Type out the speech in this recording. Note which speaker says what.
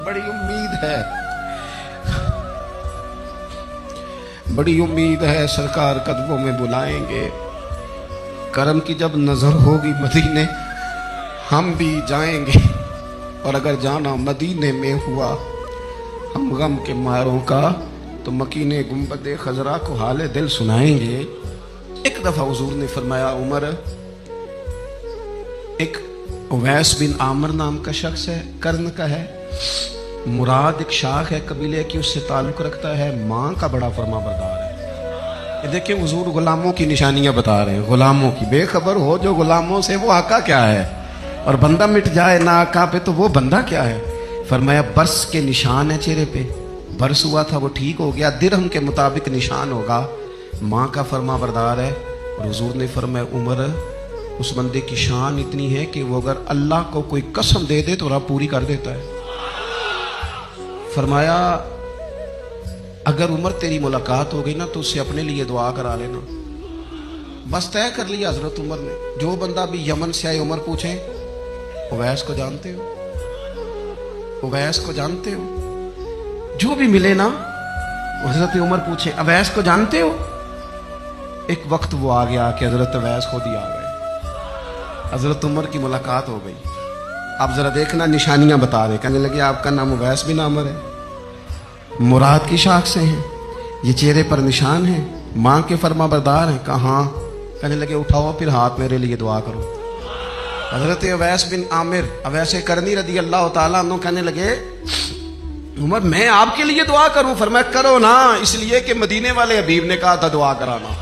Speaker 1: बड़ी उम्मीद है सरकार कदमों में बुलाएंगे। करम की जब नजर होगी मदीने हम भी जाएंगे, और अगर जाना मदीने में हुआ हम गम के मारों का तो मकीने गुंबदे खजरा को हाले दिल सुनाएंगे। एक दफा हुजूर ने फरमाया, उमर, एक उवैस बिन आमिर नाम का शख्स है, कर्न का है, मुराद एक शाख है कबीले की, उससे ताल्लुक रखता है, माँ का बड़ा फरमा बरदार है। ये देखिए हुजूर गुलामों की निशानियां बता रहे हैं, गुलामों की। बेखबर हो जो गुलामों से, वो आका क्या है, और बंदा मिट जाए ना आका पे तो वो बंदा क्या है। फरमाया बरस के निशान है चेहरे पे, बरस हुआ था वो ठीक हो गया, दिरहम के मुताबिक निशान होगा, माँ का फरमा बरदार है। और हुजूर ने फरमाया, उमर, उस बंदे की शान इतनी है कि वो अगर अल्लाह को कोई कसम दे दे तो रब पूरी कर देता है। फरमाया अगर उमर तेरी मुलाकात हो गई ना तो उससे अपने लिए दुआ करा लेना। बस तय कर लिया हजरत उमर ने। जो बंदा भी यमन से आए, उमर पूछे, उवैस को जानते हो, उवैस को जानते हो, जो भी मिले ना हजरत उमर पूछे अवैस को जानते हो। एक वक्त वो आ गया कि हजरत अवैस खुद ही आ गए, हजरत उमर की मुलाकात हो गई। आप जरा देखना निशानियां बता रहे, कहने लगे आपका नाम उवैस बिन आमिर है, मुराद की शाख से हैं, ये चेहरे पर निशान है, माँ के फरमा बरदार हैं। कहाँ? कहने लगे उठाओ फिर हाथ, मेरे लिए दुआ करो। हजरत उवैस बिन आमिर, अवैस करनी रदी अल्लाह ताला अन्हु कहने लगे, उमर मैं आपके लिए दुआ करूं? फरमाया करो ना, इसलिए कि मदीने वाले हबीब ने कहा था दुआ कराना।